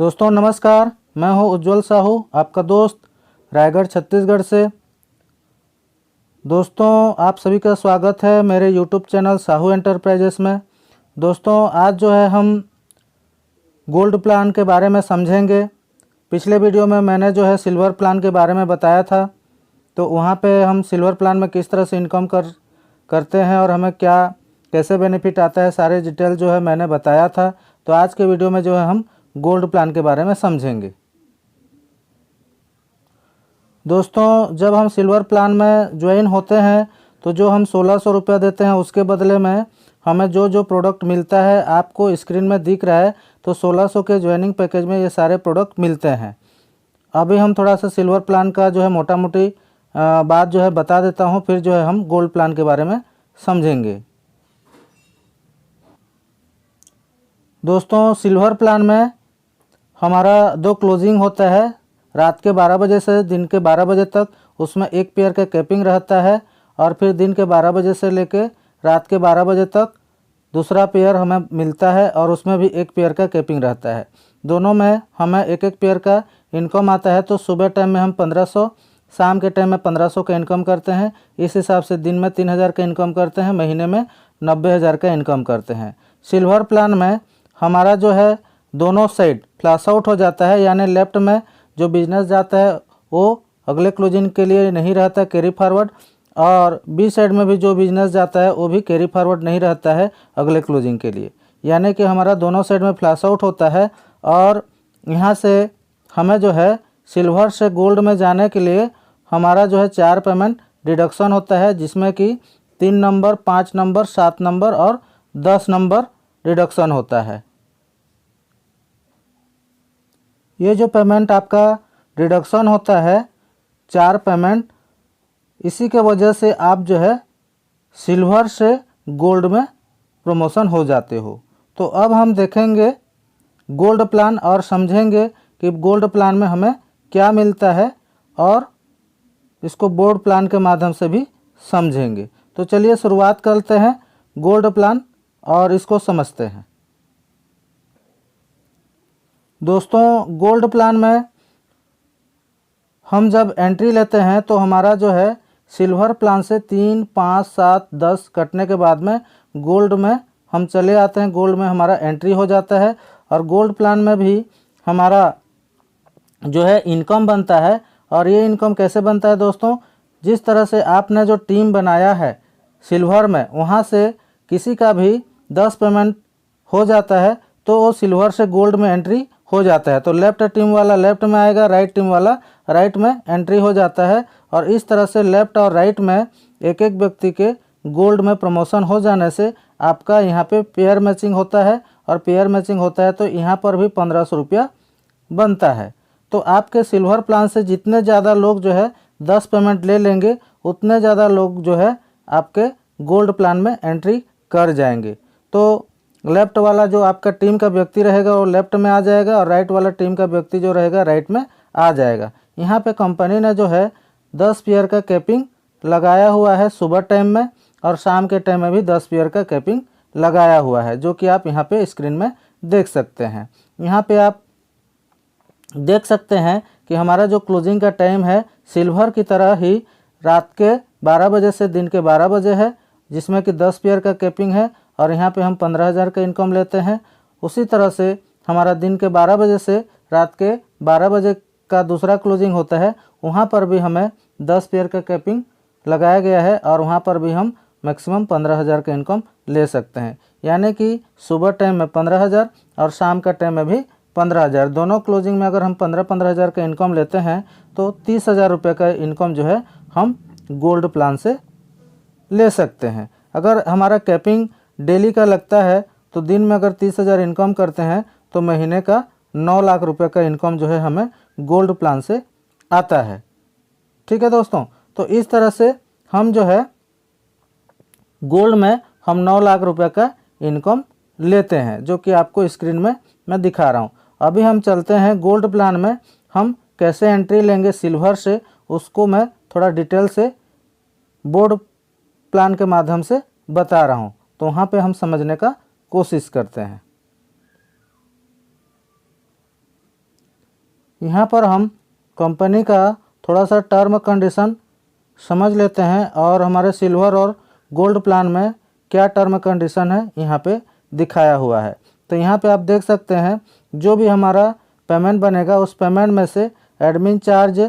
दोस्तों नमस्कार, मैं हूं उज्जवल साहू, आपका दोस्त रायगढ़ छत्तीसगढ़ से। दोस्तों आप सभी का स्वागत है मेरे यूट्यूब चैनल साहू एंटरप्राइजेस में। दोस्तों आज जो है हम गोल्ड प्लान के बारे में समझेंगे। पिछले वीडियो में मैंने जो है सिल्वर प्लान के बारे में बताया था, तो वहाँ पे हम सिल्वर प्लान में किस तरह से इनकम करते हैं और हमें क्या कैसे बेनिफिट आता है, सारे डिटेल जो है मैंने बताया था। तो आज के वीडियो में जो है हम गोल्ड प्लान के बारे में समझेंगे। दोस्तों जब हम सिल्वर प्लान में ज्वाइन होते हैं तो जो हम 1600 रुपया देते हैं उसके बदले में हमें जो जो प्रोडक्ट मिलता है आपको स्क्रीन में दिख रहा है। तो 1600 के ज्वाइनिंग पैकेज में ये सारे प्रोडक्ट मिलते हैं। अभी हम थोड़ा सा सिल्वर प्लान का जो है मोटा मोटी बात जो है बता देता हूँ, फिर जो है हम गोल्ड प्लान के बारे में समझेंगे। दोस्तों सिल्वर प्लान में हमारा 2 क्लोजिंग होता है, रात के 12 बजे से दिन के 12 बजे तक। उसमें एक पेयर का कैपिंग रहता है और फिर दिन के 12 बजे से लेके रात के 12 बजे तक दूसरा पेयर हमें मिलता है और उसमें भी एक पेयर का कैपिंग रहता है। दोनों में हमें एक एक पेयर का इनकम आता है। तो सुबह टाइम में हम 1500, शाम के टाइम में 1500 का इनकम करते हैं। इस हिसाब से दिन में 3000 का इनकम करते हैं, महीने में 90,000 का इनकम करते हैं। सिल्वर प्लान में हमारा जो है दोनों साइड फ्लैश आउट हो जाता है, यानी लेफ्ट में जो बिजनेस जाता है वो अगले क्लोजिंग के लिए नहीं रहता कैरी फॉरवर्ड, और बी साइड में भी जो बिजनेस जाता है वो भी कैरी फॉरवर्ड नहीं रहता है अगले क्लोजिंग के लिए। यानी कि हमारा दोनों साइड में फ्लैश आउट होता है। और यहाँ से हमें जो है सिल्वर से गोल्ड में जाने के लिए हमारा जो है 4 पेमेंट डिडक्शन होता है, जिसमें कि 3 नंबर, 5 नंबर, 7 नंबर और 10 नंबर डिडक्शन होता है। ये जो पेमेंट आपका डिडक्शन होता है 4 पेमेंट, इसी के वजह से आप जो है सिल्वर से गोल्ड में प्रमोशन हो जाते हो। तो अब हम देखेंगे गोल्ड प्लान और समझेंगे कि गोल्ड प्लान में हमें क्या मिलता है और इसको बोर्ड प्लान के माध्यम से भी समझेंगे। तो चलिए शुरुआत करते हैं गोल्ड प्लान और इसको समझते हैं। दोस्तों गोल्ड प्लान में हम जब एंट्री लेते हैं तो हमारा जो है सिल्वर प्लान से 3, 5, 7, 10 कटने के बाद में गोल्ड में हम चले आते हैं। गोल्ड में हमारा एंट्री हो जाता है और गोल्ड प्लान में भी हमारा जो है इनकम बनता है। और ये इनकम कैसे बनता है दोस्तों, जिस तरह से आपने जो टीम बनाया है सिल्वर में, वहाँ से किसी का भी 10 पेमेंट हो जाता है तो वो सिल्वर से गोल्ड में एंट्री हो जाता है। तो लेफ्ट टीम वाला लेफ्ट में आएगा, राइट टीम वाला राइट में एंट्री हो जाता है। और इस तरह से लेफ्ट और राइट में एक एक व्यक्ति के गोल्ड में प्रमोशन हो जाने से आपका यहाँ पे पेयर मैचिंग होता है, और पेयर मैचिंग होता है तो यहाँ पर भी 1500 रुपया बनता है। तो आपके सिल्वर प्लान से जितने ज़्यादा लोग जो है 10 पेमेंट ले लेंगे, उतने ज़्यादा लोग जो है आपके गोल्ड प्लान में एंट्री कर जाएंगे। तो लेफ्ट वाला जो आपका टीम का व्यक्ति रहेगा वो लेफ्ट में आ जाएगा और राइट वाला टीम का व्यक्ति जो रहेगा राइट में आ जाएगा। यहाँ पे कंपनी ने जो है 10 पेयर का कैपिंग लगाया हुआ है सुबह टाइम में, और शाम के टाइम में भी 10 पेयर का कैपिंग लगाया हुआ है, जो कि आप यहाँ पे स्क्रीन में देख सकते हैं। यहाँ पे आप देख सकते हैं कि हमारा जो क्लोजिंग का टाइम है सिल्वर की तरह ही रात के 12 बजे से दिन के 12 बजे है, जिसमें कि 10 पेयर का कैपिंग है और यहाँ पे हम 15,000 का इनकम लेते हैं। उसी तरह से हमारा दिन के 12 बजे से रात के 12 बजे का दूसरा क्लोजिंग होता है, वहाँ पर भी हमें 10 पेयर का कैपिंग लगाया गया है और वहाँ पर भी हम मैक्सिमम 15,000 का इनकम ले सकते हैं। यानी कि सुबह टाइम में 15,000 और शाम का टाइम में भी 15,000, दोनों क्लोजिंग में अगर हम 15,000 का इनकम लेते हैं तो 30,000 रुपये का इनकम जो है हम गोल्ड प्लान से ले सकते हैं। अगर हमारा कैपिंग डेली का लगता है तो दिन में अगर 30,000 इनकम करते हैं तो महीने का 9 लाख रुपए का इनकम जो है हमें गोल्ड प्लान से आता है। ठीक है दोस्तों, तो इस तरह से हम जो है गोल्ड में हम 9 लाख रुपए का इनकम लेते हैं, जो कि आपको स्क्रीन में मैं दिखा रहा हूँ। अभी हम चलते हैं गोल्ड प्लान में हम कैसे एंट्री लेंगे सिल्वर से, उसको मैं थोड़ा डिटेल से बोर्ड प्लान के माध्यम से बता रहा हूँ। तो वहाँ पे हम समझने का कोशिश करते हैं। यहाँ पर हम कंपनी का थोड़ा सा टर्म कंडीशन समझ लेते हैं और हमारे सिल्वर और गोल्ड प्लान में क्या टर्म कंडीशन है यहाँ पे दिखाया हुआ है। तो यहाँ पे आप देख सकते हैं जो भी हमारा पेमेंट बनेगा उस पेमेंट में से एडमिन चार्ज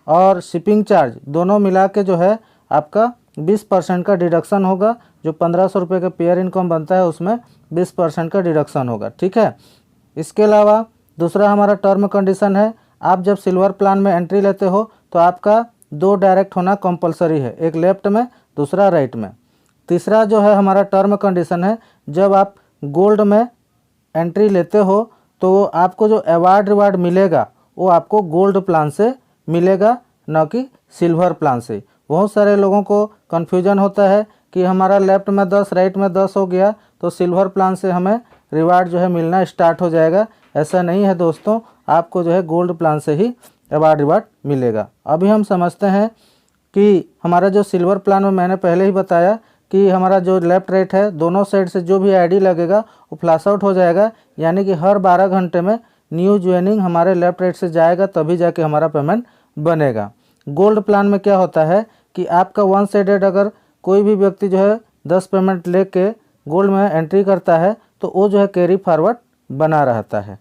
और शिपिंग चार्ज दोनों मिला के जो है आपका 20% का डिडक्शन होगा। जो 1500 रुपये का पेयर इनकम बनता है उसमें 20% का डिडक्शन होगा। ठीक है। इसके अलावा दूसरा हमारा टर्म कंडीशन है, आप जब सिल्वर प्लान में एंट्री लेते हो तो आपका 2 डायरेक्ट होना कंपलसरी है, एक लेफ्ट में दूसरा राइट में। तीसरा जो है हमारा टर्म कंडीशन है, जब आप गोल्ड में एंट्री लेते हो तो आपको जो अवार्ड रिवार्ड मिलेगा वो आपको गोल्ड प्लान से मिलेगा, न कि सिल्वर प्लान से। बहुत सारे लोगों को कन्फ्यूजन होता है कि हमारा लेफ्ट में 10 राइट में 10 हो गया तो सिल्वर प्लान से हमें रिवार्ड जो है मिलना स्टार्ट हो जाएगा। ऐसा नहीं है दोस्तों, आपको जो है गोल्ड प्लान से ही अवार्ड रिवार्ड मिलेगा। अभी हम समझते हैं कि हमारा जो सिल्वर प्लान में मैंने पहले ही बताया कि हमारा जो लेफ्ट राइट है दोनों साइड से जो भी आईडी लगेगा वो फ्लैश आउट हो जाएगा, यानी कि हर 12 घंटे में न्यू ज्वाइनिंग हमारे लेफ्ट राइट से जाएगा तभी जाके हमारा पेमेंट बनेगा। गोल्ड प्लान में क्या होता है कि आपका वन साइडेड अगर कोई भी व्यक्ति जो है 10 पेमेंट लेके गोल्ड में एंट्री करता है तो वो जो है कैरी फॉरवर्ड बना रहता है।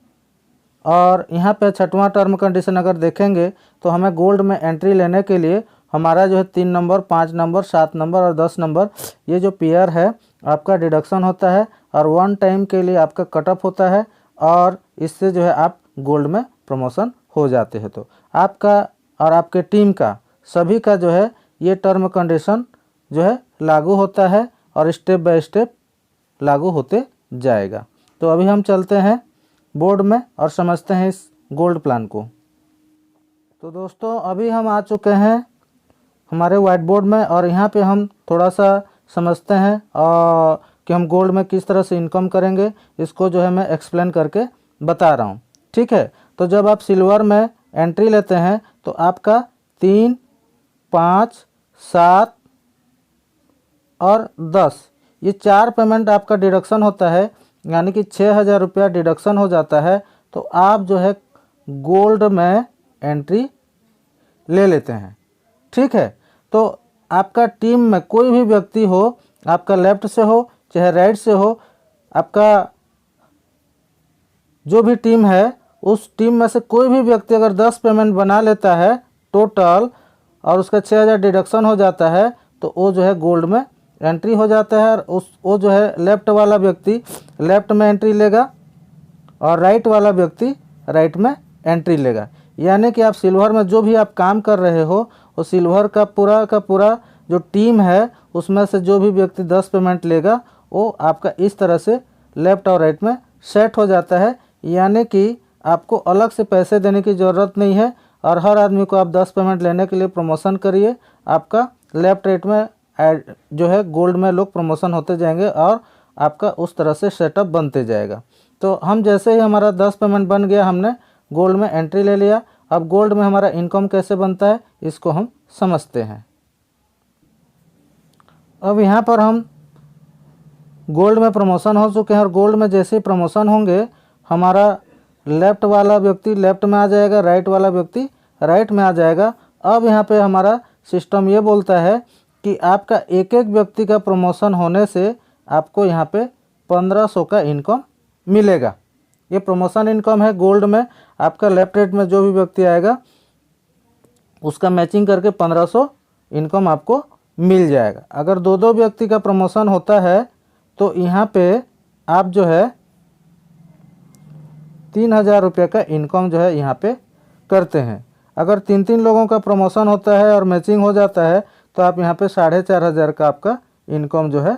और यहाँ पे 6वां टर्म कंडीशन अगर देखेंगे तो हमें गोल्ड में एंट्री लेने के लिए हमारा जो है 3 नंबर 5 नंबर 7 नंबर और 10 नंबर ये जो पेयर है आपका डिडक्शन होता है और 1 टाइम के लिए आपका कट ऑफ होता है और इससे जो है आप गोल्ड में प्रमोशन हो जाते हैं। तो आपका और आपके टीम का सभी का जो है ये टर्म कंडीशन जो है लागू होता है और स्टेप बाय स्टेप लागू होते जाएगा। तो अभी हम चलते हैं बोर्ड में और समझते हैं इस गोल्ड प्लान को। तो दोस्तों अभी हम आ चुके हैं हमारे वाइट बोर्ड में और यहाँ पे हम थोड़ा सा समझते हैं और कि हम गोल्ड में किस तरह से इनकम करेंगे, इसको जो है मैं एक्सप्लेन करके बता रहा हूँ। ठीक है। तो जब आप सिल्वर में एंट्री लेते हैं तो आपका 3, 5, 7 और 10 ये 4 पेमेंट आपका डिडक्शन होता है, यानी कि 6000 रुपया डिडक्शन हो जाता है। तो आप जो है गोल्ड में एंट्री ले लेते हैं। ठीक है। तो आपका टीम में कोई भी व्यक्ति हो, आपका लेफ्ट से हो चाहे राइट से हो, आपका जो भी टीम है उस टीम में से कोई भी व्यक्ति अगर 10 पेमेंट बना लेता है टोटल और उसका 6000 डिडक्शन हो जाता है तो वो जो है गोल्ड में एंट्री हो जाता है। और वो जो है लेफ्ट वाला व्यक्ति लेफ्ट में एंट्री लेगा और राइट वाला व्यक्ति राइट में एंट्री लेगा। यानी कि आप सिल्वर में जो भी आप काम कर रहे हो वो सिल्वर का पूरा जो टीम है उसमें से जो भी व्यक्ति 10 पेमेंट लेगा वो आपका इस तरह से लेफ्ट और राइट में सेट हो जाता है। यानी कि आपको अलग से पैसे देने की ज़रूरत नहीं है और हर आदमी को आप 10 पेमेंट लेने के लिए प्रमोशन करिए, आपका लेफ्ट राइट में जो है गोल्ड में लोग प्रमोशन होते जाएंगे और आपका उस तरह से सेटअप बनते जाएगा। तो हम जैसे ही हमारा 10 पेमेंट बन गया, हमने गोल्ड में एंट्री ले लिया। अब गोल्ड में हमारा इनकम कैसे बनता है इसको हम समझते हैं। अब यहाँ पर हम गोल्ड में प्रमोशन हो चुके हैं और गोल्ड में जैसे ही प्रमोशन होंगे हमारा लेफ्ट वाला व्यक्ति लेफ्ट में आ जाएगा, राइट वाला व्यक्ति राइट में आ जाएगा। अब यहाँ पे हमारा सिस्टम ये बोलता है कि आपका एक एक व्यक्ति का प्रमोशन होने से आपको यहाँ पे 1500 का इनकम मिलेगा। ये प्रमोशन इनकम है गोल्ड में। आपका लेफ्ट राइट में जो भी व्यक्ति आएगा उसका मैचिंग करके 1500 इनकम आपको मिल जाएगा। अगर 2-2 व्यक्ति का प्रमोशन होता है तो यहाँ पे आप जो है 3000 रुपये का इनकम जो है यहाँ पे करते हैं। अगर 3-3 लोगों का प्रमोशन होता है और मैचिंग हो जाता है तो आप यहाँ पे 4500 का आपका इनकम जो है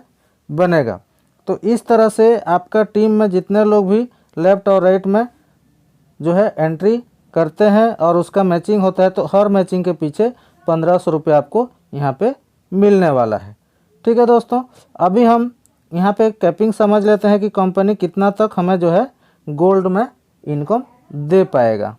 बनेगा। तो इस तरह से आपका टीम में जितने लोग भी लेफ्ट और राइट में जो है एंट्री करते हैं और उसका मैचिंग होता है तो हर मैचिंग के पीछे 1500 रुपये आपको यहाँ पे मिलने वाला है। ठीक है दोस्तों, अभी हम यहाँ पे कैपिंग समझ लेते हैं कि कंपनी कितना तक हमें जो है गोल्ड में इनकम दे पाएगा।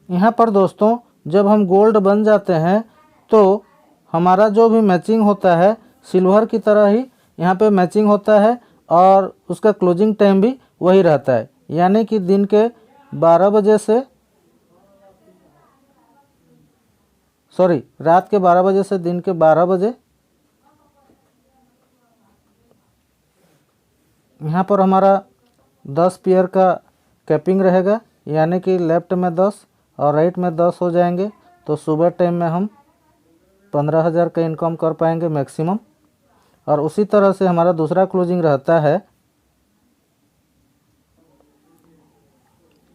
यहाँ पर दोस्तों जब हम गोल्ड बन जाते हैं तो हमारा जो भी मैचिंग होता है सिल्वर की तरह ही यहाँ पे मैचिंग होता है और उसका क्लोजिंग टाइम भी वही रहता है। यानी कि दिन के 12 बजे से रात के 12 बजे से दिन के 12 बजे यहाँ पर हमारा 10 पेयर का कैपिंग रहेगा, यानी कि लेफ्ट में 10 और राइट में 10 हो जाएंगे। तो सुबह टाइम में हम 15,000 का इनकम कर पाएंगे मैक्सिमम। और उसी तरह से हमारा दूसरा क्लोजिंग रहता है,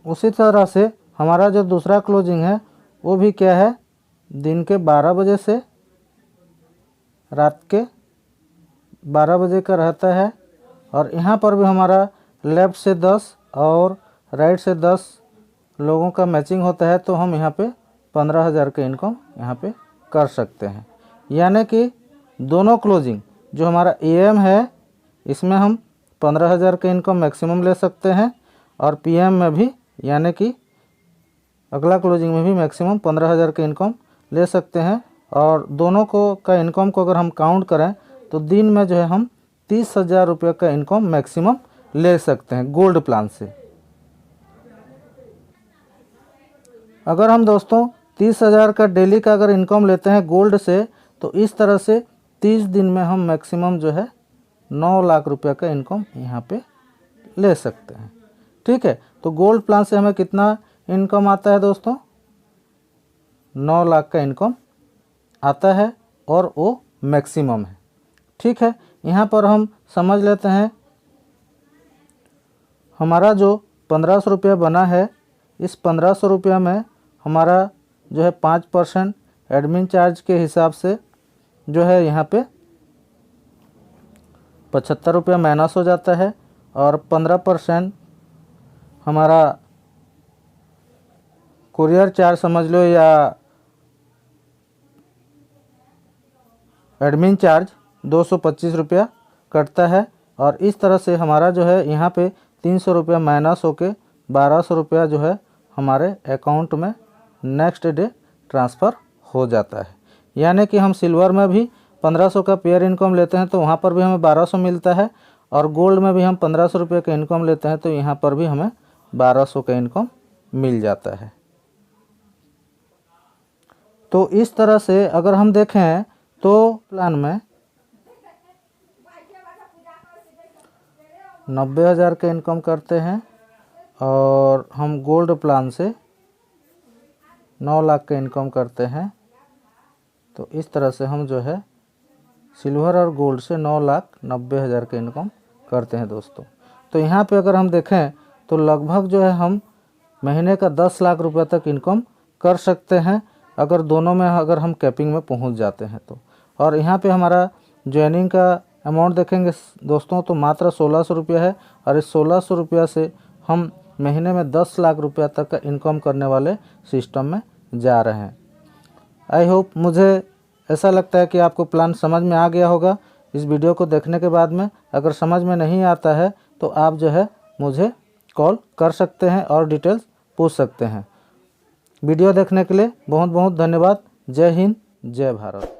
उसी तरह से हमारा जो दूसरा क्लोजिंग है वो भी क्या है, दिन के 12 बजे से रात के 12 बजे का रहता है। और यहाँ पर भी हमारा लेफ़्ट से 10 और राइट से 10 लोगों का मैचिंग होता है, तो हम यहाँ पे 15,000 का इनकम यहाँ पे कर सकते हैं। यानी कि दोनों क्लोजिंग जो हमारा AM है इसमें हम 15,000 का इनकम मैक्सिमम ले सकते हैं, और PM में भी यानी कि अगला क्लोजिंग में भी मैक्सिमम 15,000 का इनकम ले सकते हैं। और दोनों का इनकम को अगर हम काउंट करें तो दिन में जो है हम 30,000 रुपये का इनकम मैक्सिमम ले सकते हैं गोल्ड प्लान से। अगर हम दोस्तों 30,000 का डेली का अगर इनकम लेते हैं गोल्ड से, तो इस तरह से 30 दिन में हम मैक्सिमम जो है 9 लाख रुपये का इनकम यहाँ पे ले सकते हैं। ठीक है, तो गोल्ड प्लान से हमें कितना इनकम आता है दोस्तों, 9 लाख का इनकम आता है, और वो मैक्सिमम है। ठीक है, यहाँ पर हम समझ लेते हैं हमारा जो 1500 रुपया बना है, इस 1500 रुपया में हमारा जो है 5% एडमिन चार्ज के हिसाब से जो है यहाँ पे 75 रुपया माइनस हो जाता है, और 15% हमारा कुरियर चार्ज समझ लो या एडमिन चार्ज 225 रुपया कटता है। और इस तरह से हमारा जो है यहाँ पे 300 रुपया माइनस होके 1200 रुपया जो है हमारे अकाउंट में नेक्स्ट डे ट्रांसफ़र हो जाता है। यानी कि हम सिल्वर में भी 1500 का पेयर इनकम लेते हैं तो वहाँ पर भी हमें 1200 मिलता है, और गोल्ड में भी हम 1500 रुपये का इनकम लेते हैं तो यहाँ पर भी हमें 1200 का इनकम मिल जाता है। तो इस तरह से अगर हम देखें तो प्लान में 90,000 का इनकम करते हैं, और हम गोल्ड प्लान से 9 लाख का इनकम करते हैं। तो इस तरह से हम जो है सिल्वर और गोल्ड से 9,90,000 का इनकम करते हैं दोस्तों। तो यहाँ पे अगर हम देखें तो लगभग जो है हम महीने का 10 लाख रुपए तक इनकम कर सकते हैं, अगर दोनों में अगर हम कैपिंग में पहुँच जाते हैं तो। और यहाँ पे हमारा ज्वाइनिंग का अमाउंट देखेंगे दोस्तों तो मात्र 1,600 रुपया है, और इस 1,600 रुपया से हम महीने में 10 लाख रुपया तक का इनकम करने वाले सिस्टम में जा रहे हैं। आई होप, मुझे ऐसा लगता है कि आपको प्लान समझ में आ गया होगा। इस वीडियो को देखने के बाद में अगर समझ में नहीं आता है तो आप जो है मुझे कॉल कर सकते हैं और डिटेल्स पूछ सकते हैं। वीडियो देखने के लिए बहुत बहुत धन्यवाद। जय हिंद, जय भारत।